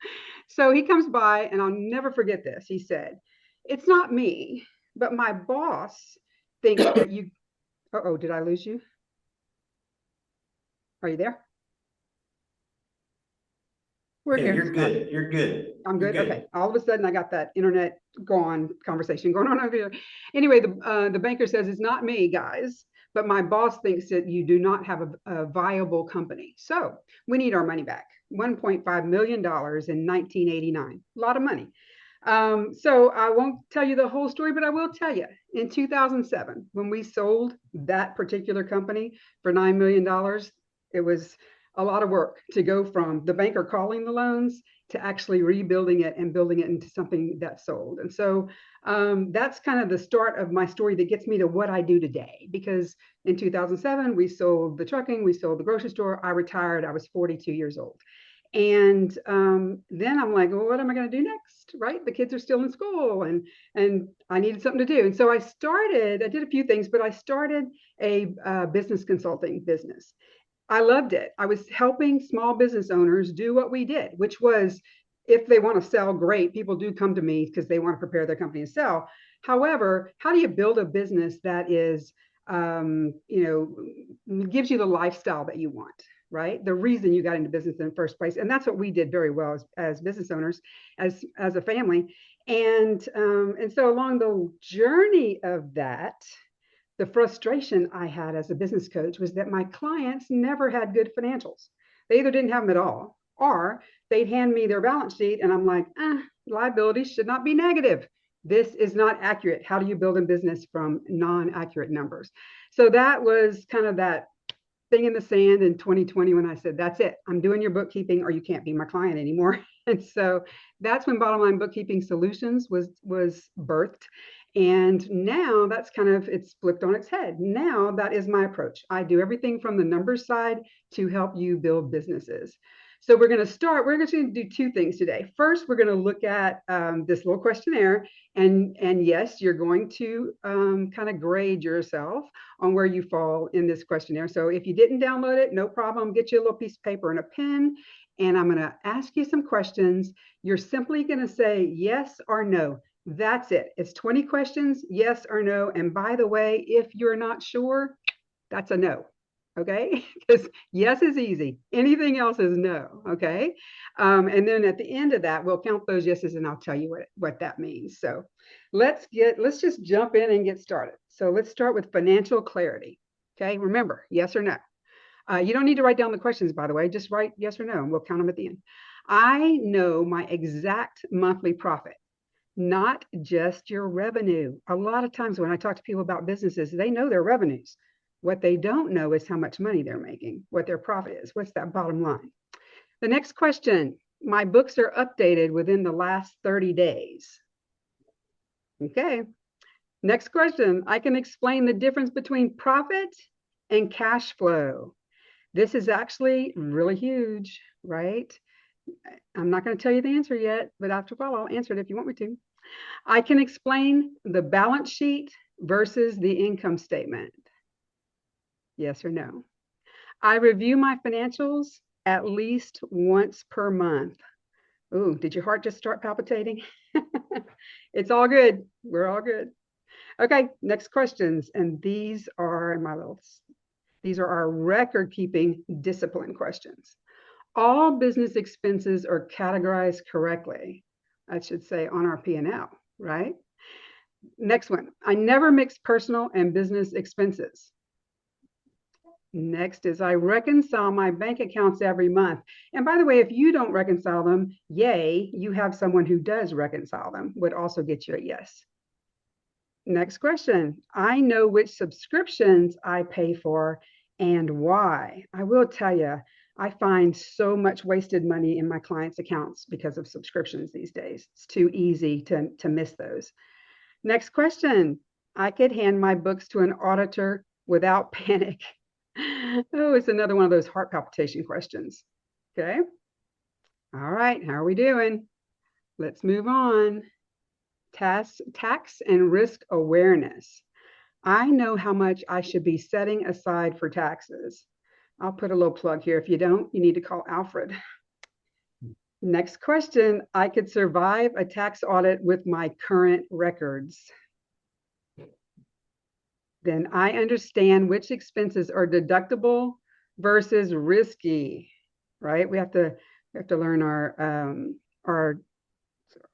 So he comes by, and I'll never forget this. He said, "It's not me, but my boss thinks that you..." Uh-oh, did I lose you? Are you there? Yeah, you're good. You're good. I'm good. Okay. All of a sudden, I got that internet conversation going on over here. Anyway, the banker says, "It's not me, guys, but my boss thinks that you do not have a viable company. So we need our money back. $1.5 million in 1989. A lot of money." So I won't tell you the whole story, but I will tell you in 2007, when we sold that particular company for $9 million, it was a lot of work to go from the banker calling the loans to actually rebuilding it and building it into something that's sold. And so that's kind of the start of my story that gets me to what I do today. Because in 2007, we sold the trucking, we sold the grocery store. I retired. I was 42 years old. And then I'm like, well, what am I going to do next? Right? The kids are still in school and I needed something to do. And so I did a few things, but I started a business consulting business. I loved it. I was helping small business owners do what we did, which was if they want to sell, great. People do come to me because they want to prepare their company to sell. However, how do you build a business that is, gives you the lifestyle that you want, right? The reason you got into business in the first place. And that's what we did very well as business owners, as a family. And so along the journey of that, the frustration I had as a business coach was that my clients never had good financials. They either didn't have them at all, or they'd hand me their balance sheet and I'm like, liabilities should not be negative. This is not accurate. How do you build a business from non-accurate numbers? So that was kind of that thing in the sand in 2020 when I said, that's it. I'm doing your bookkeeping or you can't be my client anymore. And so that's when Bottom Line Bookkeeping Solutions was birthed. And now that's it's flipped on its head. Now that is my approach. I do everything from the numbers side to help you build businesses. So we're going to do two things today. First, we're going to look at this little questionnaire. And yes, you're going to kind of grade yourself on where you fall in this questionnaire. So if you didn't download it, no problem. Get you a little piece of paper and a pen. And I'm going to ask you some questions. You're simply going to say yes or no. That's it. It's 20 questions, yes or no. And by the way, if you're not sure, that's a no. Okay, because yes is easy. Anything else is no. Okay, and then at the end of that, we'll count those yeses, and I'll tell you what that means. So let's just jump in and get started. So let's start with financial clarity. Okay, remember, yes or no. You don't need to write down the questions, by the way. Just write yes or no, and we'll count them at the end. I know my exact monthly profit, not just your revenue. A lot of times when I talk to people about businesses, they know their revenues. What they don't know is how much money they're making, what their profit is, what's that bottom line. The next question, my books are updated within the last 30 days. Okay. Next question, I can explain the difference between profit and cash flow. This is actually really huge, right? I'm not going to tell you the answer yet, but after a while, I'll answer it if you want me to. I can explain the balance sheet versus the income statement. Yes or no? I review my financials at least once per month. Ooh, did your heart just start palpitating? It's all good. We're all good. Okay, next questions. And these are our record-keeping discipline questions. All business expenses are categorized correctly. I should say on our P&L, right? Next one, I never mix personal and business expenses. Next is I reconcile my bank accounts every month. And by the way, if you don't reconcile them, yay, you have someone who does reconcile them, would also get you a yes. Next question, I know which subscriptions I pay for and why. I will tell you, I find so much wasted money in my clients' accounts because of subscriptions these days. It's too easy to miss those. Next question, I could hand my books to an auditor without panic. Oh, it's another one of those heart palpitation questions. Okay. All right. How are we doing? Let's move on. Tax and risk awareness. I know how much I should be setting aside for taxes. I'll put a little plug here. If you don't, you need to call Alfred. Next question. I could survive a tax audit with my current records. Then I understand which expenses are deductible versus risky, right? We have to learn our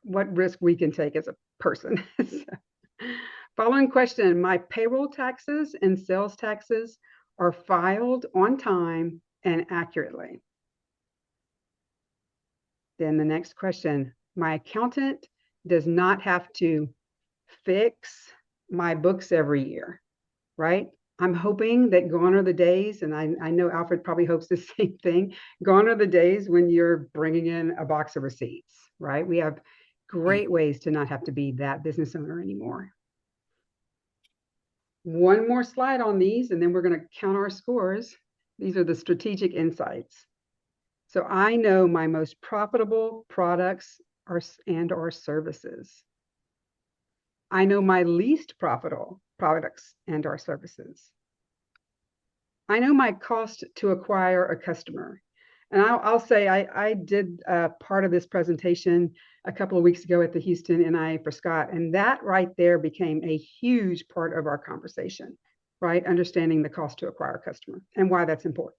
what risk we can take as a person. Following question, my payroll taxes and sales taxes are filed on time and accurately. Then the next question, my accountant does not have to fix my books every year. Right? I'm hoping that gone are the days, and I know Alfred probably hopes the same thing. Gone are the days when you're bringing in a box of receipts, right? We have great ways to not have to be that business owner anymore. One more slide on these, and then we're going to count our scores. These are the strategic insights. So I know my most profitable products and/or services. I know my least profitable products and/or services. I know my cost to acquire a customer. And I'll say I did part of this presentation a couple of weeks ago at the Houston NIA for Scott, and that right there became a huge part of our conversation, right? Understanding the cost to acquire a customer and why that's important.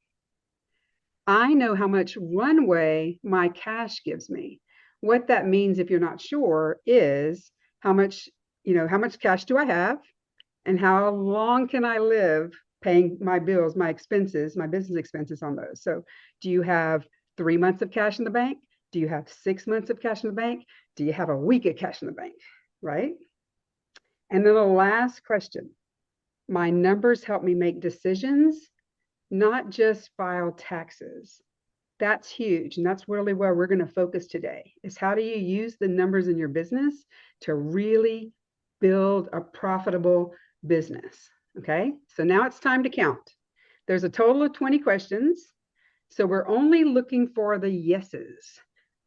I know how much runway my cash gives me. What that means, if you're not sure, is how much cash do I have, and how long can I live paying my bills, my expenses, my business expenses on those. So do you have 3 months of cash in the bank? Do you have 6 months of cash in the bank? Do you have a week of cash in the bank, right? And then the last question, my numbers help me make decisions, not just file taxes. That's huge. And that's really where we're going to focus today, is how do you use the numbers in your business to really build a profitable business? Okay, so now it's time to count. There's a total of 20 questions. So we're only looking for the yeses.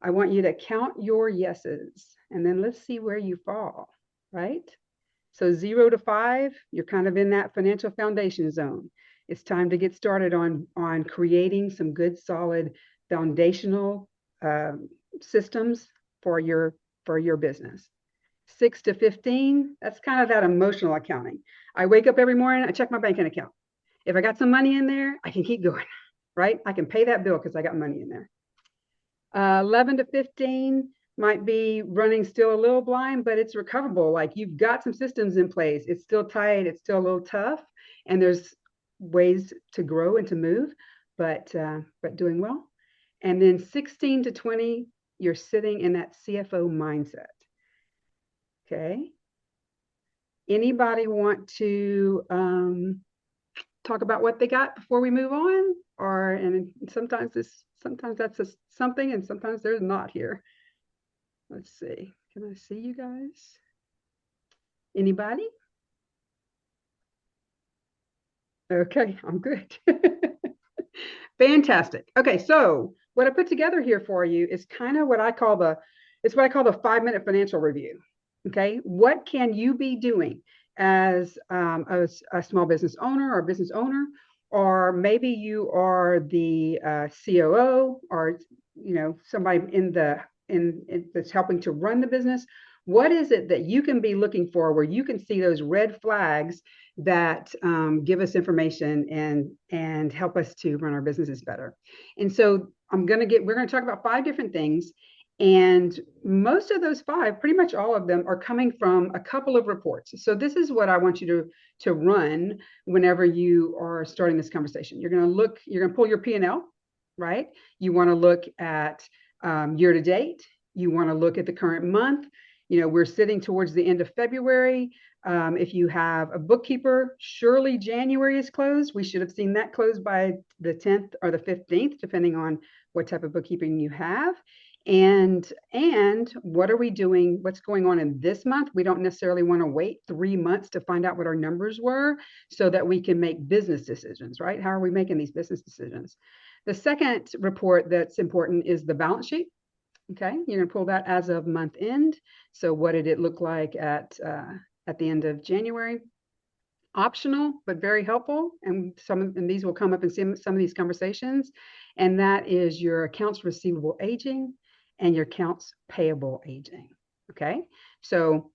I want you to count your yeses, and then let's see where you fall, right? So 0 to 5, you're kind of in that financial foundation zone. It's time to get started on creating some good, solid, foundational systems for your business. 6 to 15, that's kind of that emotional accounting. I wake up every morning, I check my banking account. If I got some money in there, I can keep going, right? I can pay that bill because I got money in there. 11 to 15 might be running still a little blind, but it's recoverable. Like you've got some systems in place. It's still tight. It's still a little tough. And there's ways to grow and to move, but doing well. And then 16 to 20, you're sitting in that CFO mindset. Okay. Anybody want to talk about what they got before we move on? And sometimes that's something, and sometimes there's not here. Let's see. Can I see you guys? Anybody? Okay, I'm good. Fantastic. Okay, so what I put together here for you is kind of what I call the 5-minute financial review. Okay, what can you be doing as a small business owner or business owner, or maybe you are the COO, or somebody that's helping to run the business. What is it that you can be looking for where you can see those red flags that give us information and help us to run our businesses better? And so we're going to talk about 5 different things. And most of those 5, pretty much all of them, are coming from a couple of reports. So this is what I want you to run whenever you are starting this conversation. You're going to pull your P&L, right? You want to look at year to date. You want to look at the current month. We're sitting towards the end of February. If you have a bookkeeper, surely January is closed. We should have seen that closed by the 10th or the 15th, depending on what type of bookkeeping you have. And what are we doing? What's going on in this month? We don't necessarily want to wait 3 months to find out what our numbers were so that we can make business decisions, right? How are we making these business decisions? The second report that's important is the balance sheet. Okay, you're going to pull that as of month end. So what did it look like at the end of January? Optional, but very helpful. And these will come up in some of these conversations. And that is your accounts receivable aging and your accounts payable aging. Okay, so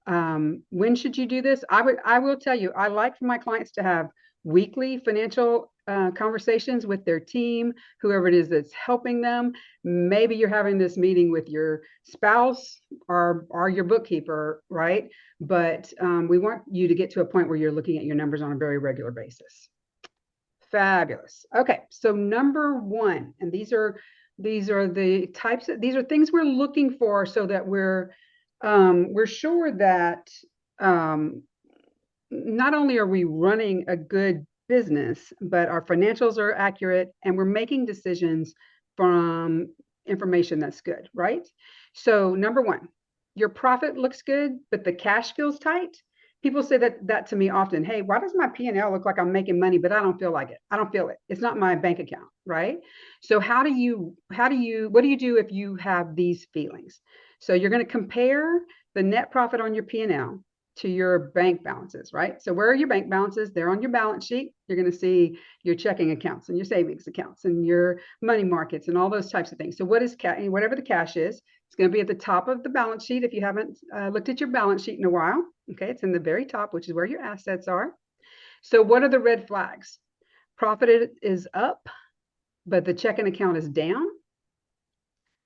when should you do this? I will tell you, I like for my clients to have weekly financial conversations with their team, whoever it is that's helping them. Maybe you're having this meeting with your spouse or your bookkeeper, right? But we want you to get to a point where you're looking at your numbers on a very regular basis. Fabulous. Okay, so number 1, and these are the types of, these are things we're looking for so that we're sure that not only are we running a good business, but our financials are accurate and we're making decisions from information that's good, right? So number one, your profit looks good, but the cash feels tight. People say that to me often. Hey, why does my P&L look like I'm making money, but I don't feel like it? I don't feel it. It's not my bank account, right? So what do you do if you have these feelings? So you're going to compare the net profit on your P&L to your bank balances, right? So where are your bank balances? They're on your balance sheet. You're going to see your checking accounts and your savings accounts and your money markets and all those types of things. So whatever the cash is, it's going to be at the top of the balance sheet if you haven't looked at your balance sheet in a while. Okay, it's in the very top, which is where your assets are. So what are the red flags? Profit is up, but the checking account is down.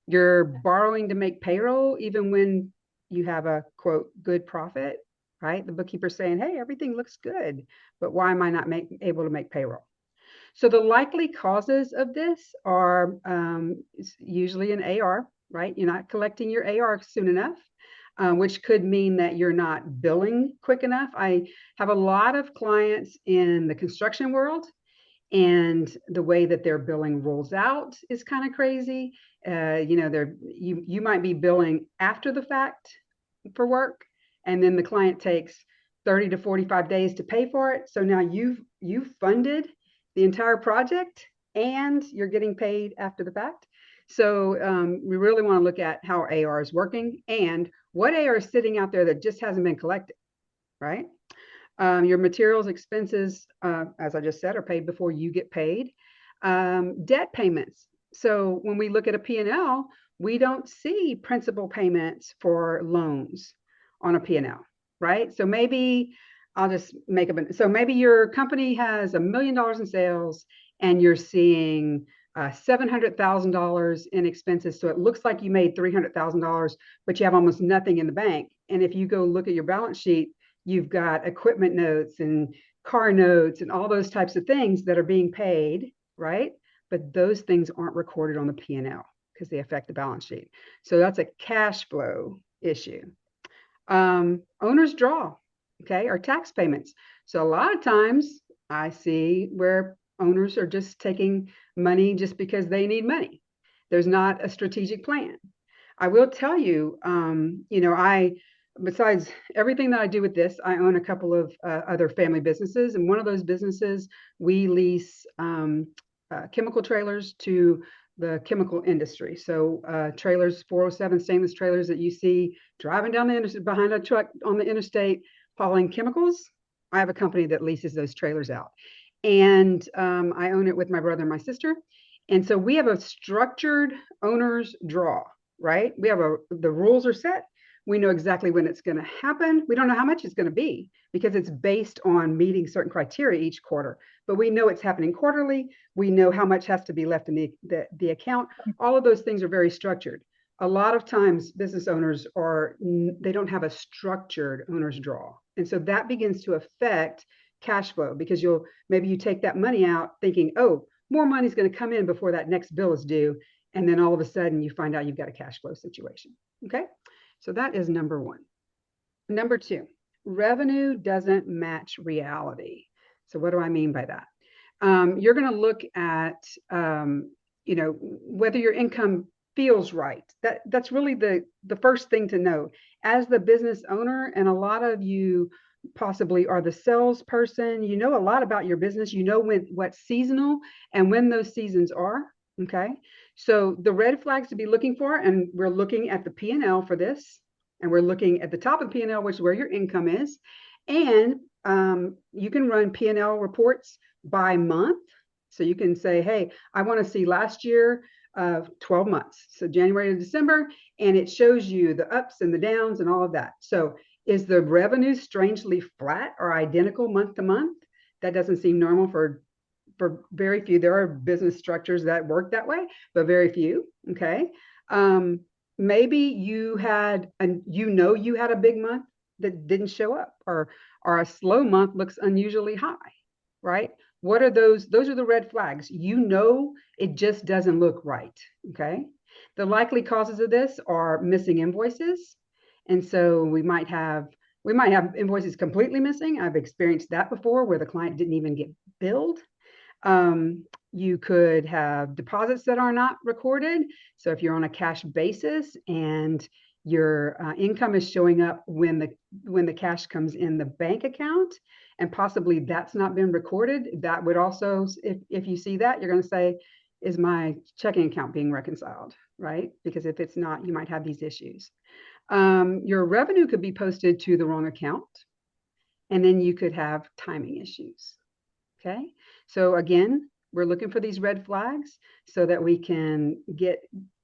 You're borrowing to make payroll even when you have a quote good profit, right? The bookkeeper's saying, hey, everything looks good, but why am I not able to make payroll? So the likely causes of this are usually an AR, right? You're not collecting your AR soon enough, which could mean that you're not billing quick enough. I have a lot of clients in the construction world, and the way that their billing rolls out is kind of crazy. You might be billing after the fact for work, and then the client takes 30 to 45 days to pay for it. So now you've funded the entire project and you're getting paid after the fact. So we really want to look at how AR is working and what AR is sitting out there that just hasn't been collected, right? Your materials expenses, as I just said, are paid before you get paid. Debt payments. So when we look at a P&L, we don't see principal payments for loans on a P&L, right? So maybe I'll just make up. So maybe your company has $1 million in sales and you're seeing $700,000 in expenses. So it looks like you made $300,000, but you have almost nothing in the bank. And if you go look at your balance sheet, you've got equipment notes and car notes and all those types of things that are being paid, right? But those things aren't recorded on the P&L because they affect the balance sheet. So that's a cash flow issue. Owner's draw, okay, or tax payments. So a lot of times I see where owners are just taking money just because they need money. There's not a strategic plan. I will tell you, besides everything that I do with this, I own a couple of other family businesses. And one of those businesses, we lease chemical trailers to the chemical industry. So trailers, 407 stainless trailers that you see driving down the interstate behind a truck on the interstate hauling chemicals. I have a company that leases those trailers out. And I own it with my brother and my sister. And so we have a structured owner's draw, right? The rules are set. We know exactly when it's going to happen. We don't know how much it's going to be because it's based on meeting certain criteria each quarter, but we know it's happening quarterly. We know how much has to be left in the account. All of those things are very structured. A lot of times business owners they don't have a structured owner's draw. And so that begins to affect cash flow because maybe you take that money out thinking, oh, more money is going to come in before that next bill is due. And then all of a sudden you find out you've got a cash flow situation. Okay. So that is number one. Number two, revenue doesn't match reality. So what do I mean by that? You're going to look at, whether your income feels right. That's really the first thing to know. As the business owner, and a lot of you possibly are the salesperson, you know a lot about your business. You know what's seasonal and when those seasons are. Okay. So the red flags to be looking for, and we're looking at the P&L for this, and we're looking at the top of the P&L, which is where your income is. And you can run P&L reports by month. So you can say, hey, I want to see last year 12 months. So January to December, and it shows you the ups and the downs and all of that. So is the revenue strangely flat or identical month to month? That doesn't seem normal for very few. There are business structures that work that way, but very few. Okay. Maybe you had a big month that didn't show up, or a slow month looks unusually high, right? What are those? Those are the red flags. It just doesn't look right. Okay. The likely causes of this are missing invoices. And so we might have We might have invoices completely missing. I've experienced that before where the client didn't even get billed. You could have deposits that are not recorded. So if you're on a cash basis and your income is showing up when the cash comes in the bank account, and possibly that's not been recorded, that would also, if you see that, you're going to say, is my checking account being reconciled, right? Because if it's not, you might have these issues. Your revenue could be posted to the wrong account, and then you could have timing issues. Okay, so again, we're looking for these red flags so that we can get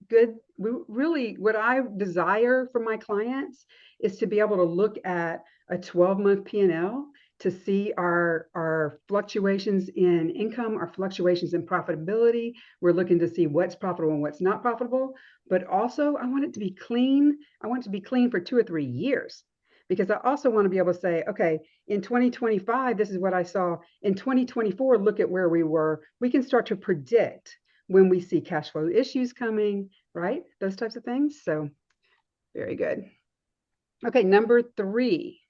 good. Really, what I desire from my clients is to be able to look at a 12-month P&L to see our fluctuations in income, our fluctuations in profitability. We're looking to see what's profitable and what's not profitable, but also I want it to be clean. I want it to be clean for 2 or 3 years, because I also want to be able to say, okay, in 2025, this is what I saw. In 2024, look at where we were. We can start to predict when we see cash flow issues coming, right? Those types of things. So very good. Okay, number 3,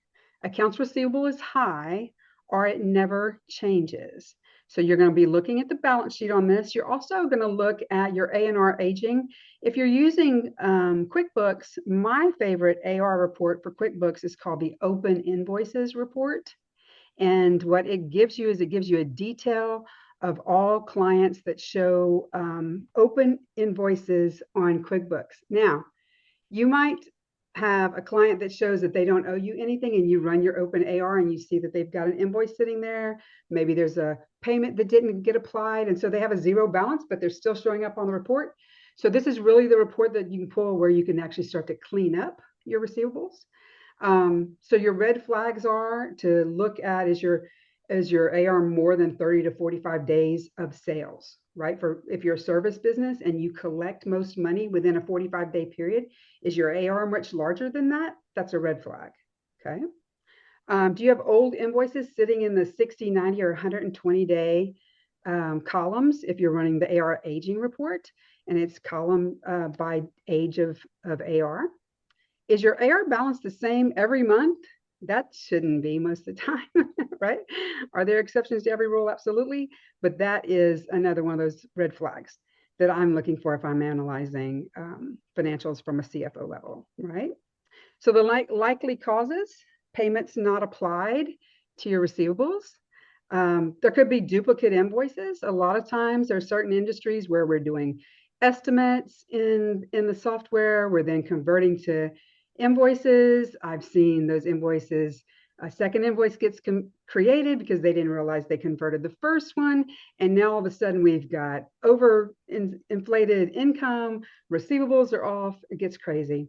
accounts receivable is high or it never changes. So you're going to be looking at the balance sheet on this. You're also going to look at your A&R aging. If you're using QuickBooks, my favorite AR report for QuickBooks is called the Open Invoices report. And what it gives you is it gives you a detail of all clients that show open invoices on QuickBooks. Now, you might have a client that shows that they don't owe you anything, and you run your open AR and you see that they've got an invoice sitting there. Maybe there's a payment that didn't get applied, and so they have a zero balance, but they're still showing up on the report. So this is really the report that you can pull where you can actually start to clean up your receivables. So your red flags are to look at, is your AR more than 30 to 45 days of sales, right? For if you're a service business and you collect most money within a 45-day period, is your AR much larger than that? That's a red flag, okay? Do you have old invoices sitting in the 60, 90, or 120-day columns if you're running the AR aging report, and it's column by age of AR? Is your AR balance the same every month? That shouldn't be most of the time, right? Are there exceptions to every rule? Absolutely. But that is another one of those red flags that I'm looking for if I'm analyzing financials from a CFO level, right? So the likely causes, payments not applied to your receivables. There could be duplicate invoices. A lot of times there are certain industries where we're doing estimates in the software. We're then converting to invoices. I've seen those invoices, a second invoice gets created because they didn't realize they converted the first one. And now all of a sudden we've got inflated income, receivables are off, it gets crazy.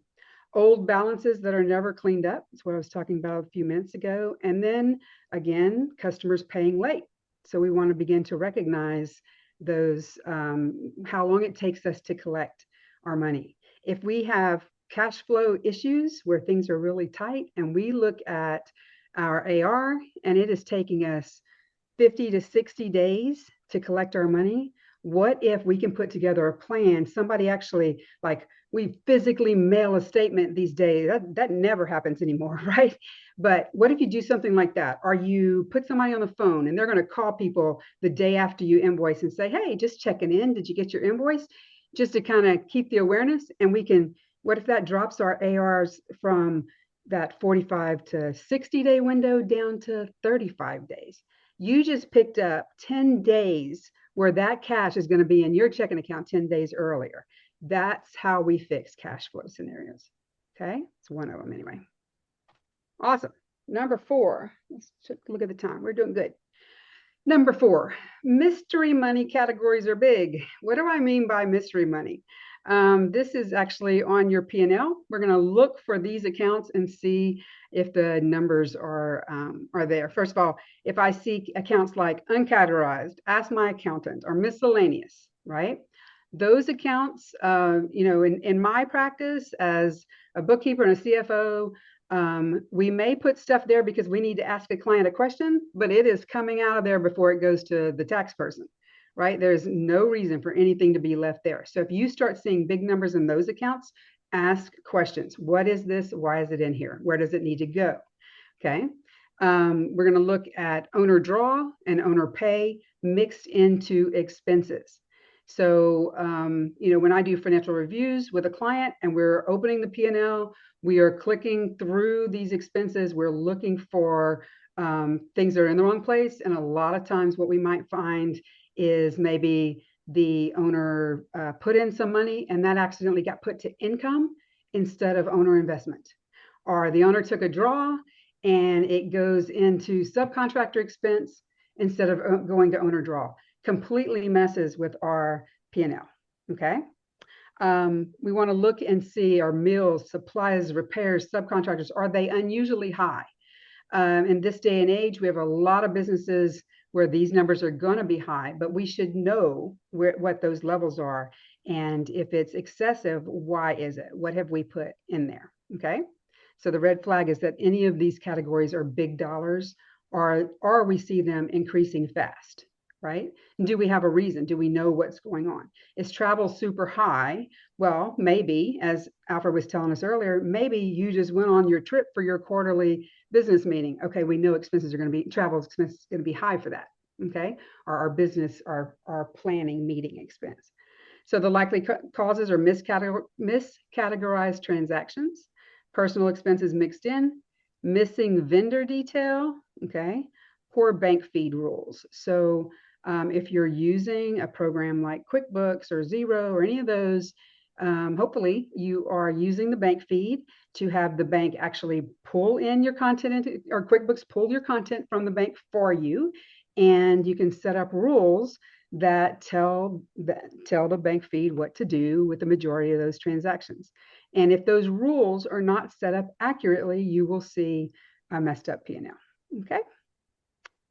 Old balances that are never cleaned up. That's what I was talking about a few minutes ago. And then again, customers paying late. So we want to begin to recognize those, how long it takes us to collect our money. If we have cash flow issues where things are really tight and we look at our AR and it is taking us 50 to 60 days to collect our money, what if we can put together a plan? Somebody actually, like, we physically mail a statement these days. That never happens anymore, right? But what if you do something like that? Or you put somebody on the phone and they're going to call people the day after you invoice and say, hey, just checking in. Did you get your invoice? Just to kind of keep the awareness. And we can, what if that drops our ARs from that 45 to 60-day window down to 35 days? You just picked up 10 days where that cash is going to be in your checking account 10 days earlier. That's how we fix cash flow scenarios. Okay, it's one of them anyway. Awesome. Number 4, let's look at the time. We're doing good. Number 4, mystery money categories are big. What do I mean by mystery money? This is actually on your P&L. We're going to look for these accounts and see if the numbers are there. First of all, if I see accounts like uncategorized, ask my accountant, or miscellaneous, right? Those accounts, in my practice as a bookkeeper and a CFO, we may put stuff there because we need to ask a client a question, but it is coming out of there before it goes to the tax person, right? There's no reason for anything to be left there. So if you start seeing big numbers in those accounts, ask questions. What is this? Why is it in here? Where does it need to go? Okay. We're going to look at owner draw and owner pay mixed into expenses. So, when I do financial reviews with a client and we're opening the P&L, we are clicking through these expenses. We're looking for things that are in the wrong place. And a lot of times what we might find is maybe the owner put in some money and that accidentally got put to income instead of owner investment. Or the owner took a draw and it goes into subcontractor expense instead of going to owner draw. Completely messes with our P&L, okay? We want to look and see our mills, supplies, repairs, subcontractors, are they unusually high? In this day and age, we have a lot of businesses where these numbers are going to be high, but we should know what those levels are. And if it's excessive, why is it? What have we put in there, okay? So the red flag is that any of these categories are big dollars, or we see them increasing fast, right? And do we have a reason? Do we know what's going on? Is travel super high? Well, maybe, as Alfred was telling us earlier, maybe you just went on your trip for your quarterly business meeting. Okay, we know expenses are going to be, travel expenses is going to be high for that, okay? Or our business, our planning meeting expense. So the likely causes are miscategorized transactions, personal expenses mixed in, missing vendor detail, okay, poor bank feed rules. So if you're using a program like QuickBooks or Xero or any of those, hopefully you are using the bank feed to have the bank actually pull in your content into, or QuickBooks pull your content from the bank for you. And you can set up rules that tell the bank feed what to do with the majority of those transactions. And if those rules are not set up accurately, you will see a messed up P&L. Okay.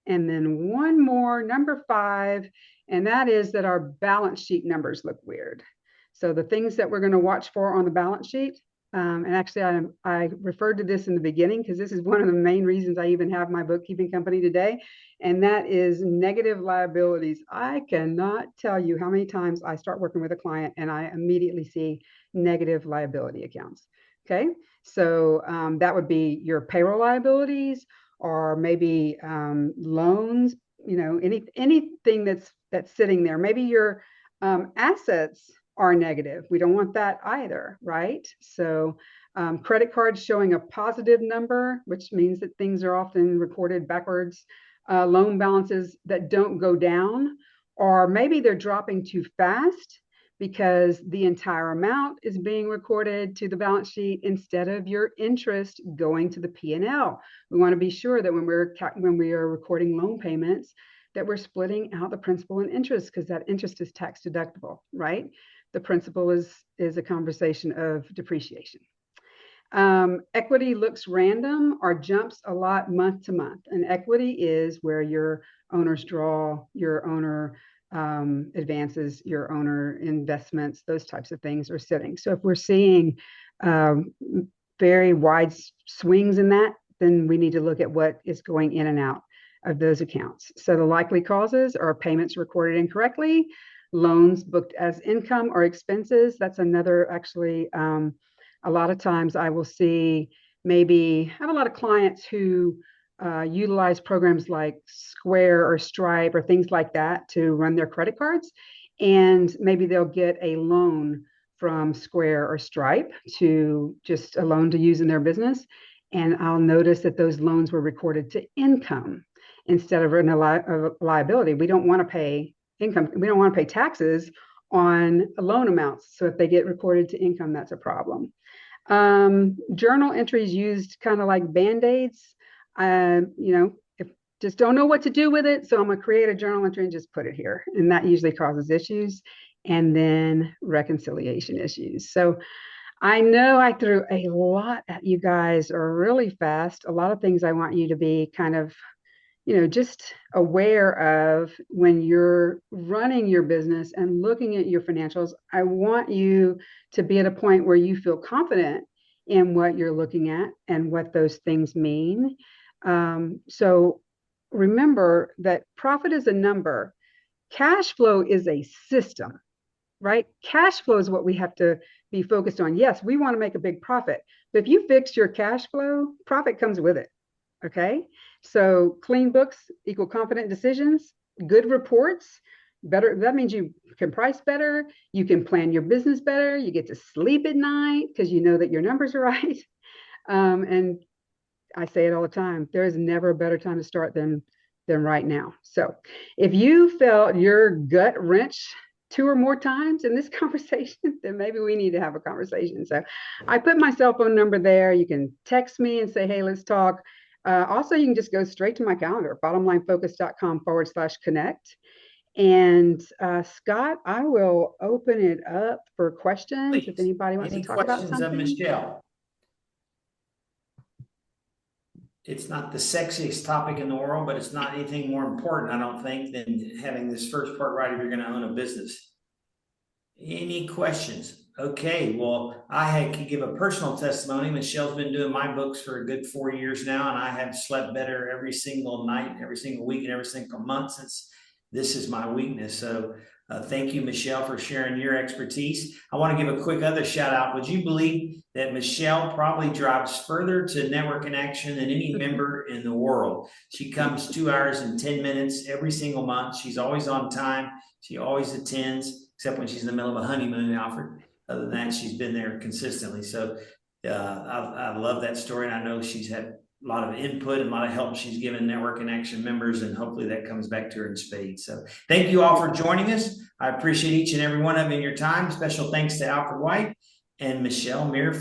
And then one more, number 5, and that is that our balance sheet numbers look weird. So the things that we're going to watch for on the balance sheet, and actually I referred to this in the beginning because this is one of the main reasons I even have my bookkeeping company today, and that is negative liabilities. I cannot tell you how many times I start working with a client and I immediately see negative liability accounts. Okay, so that would be your payroll liabilities, or maybe loans, anything that's sitting there. Maybe your assets are negative. We don't want that either, right? So credit cards showing a positive number, which means that things are often recorded backwards. Loan balances that don't go down, or maybe they're dropping too fast because the entire amount is being recorded to the balance sheet instead of your interest going to the P&L. We want to be sure that when we are recording loan payments, that we're splitting out the principal and interest, because that interest is tax deductible, right? The principal is a conversation of depreciation. Equity looks random or jumps a lot month to month. And equity is where your owner's draw, your owner advances, your owner investments, those types of things are sitting. So if we're seeing very wide swings in that, then we need to look at what is going in and out of those accounts. So the likely causes are payments recorded incorrectly, loans booked as income or expenses. That's another, actually, a lot of times I will see, maybe I have a lot of clients who utilize programs like Square or Stripe or things like that to run their credit cards. And maybe they'll get a loan from Square or Stripe, to just a loan to use in their business. And I'll notice that those loans were recorded to income instead of a liability. We don't want to pay income. We don't want to pay taxes on loan amounts. So if they get recorded to income, that's a problem. Journal entries used kind of like Band-Aids. If just don't know what to do with it, so I'm going to create a journal entry and just put it here. And that usually causes issues. And then reconciliation issues. So I know I threw a lot at you guys really fast. A lot of things I want you to be kind of, just aware of when you're running your business and looking at your financials. I want you to be at a point where you feel confident in what you're looking at and what those things mean. So remember that profit is a number. Cash flow is a system, right? Cash flow is what we have to be focused on. Yes, we want to make a big profit, but if you fix your cash flow, profit comes with it. Okay. So clean books equal confident decisions, good reports, better. That means you can price better. You can plan your business better. You get to sleep at night because you know that your numbers are right. And I say it all the time. There is never a better time to start than right now. So if you felt your gut wrench 2 or more times in this conversation, then maybe we need to have a conversation. So I put my cell phone number there. You can text me and say, hey, let's talk. Also, you can just go straight to my calendar, bottomlinefocus.com/connect. And Scott, I will open it up for questions if Please. anybody wants to Any talk about questions of something. Michele? It's not the sexiest topic in the world, but it's not anything more important, I don't think, than having this first part right if you're going to own a business. Any questions? Okay, well, could give a personal testimony. Michelle's been doing my books for a good 4 years now, and I have slept better every single night, every single week, and every single month since this is my weakness. So thank you, Michele, for sharing your expertise. I want to give a quick other shout out. Would you believe that Michele probably drives further to Network in Action than any member in the world? She comes 2 hours and 10 minutes every single month. She's always on time. She always attends, except when she's in the middle of a honeymoon, Alfred. Other than that, she's been there consistently. So I love that story. And I know she's had a lot of input and a lot of help she's given Network in Action members, and hopefully that comes back to her in spades. So thank you all for joining us. I appreciate each and every one of you in your time. Special thanks to Alfred White and Michele Feist.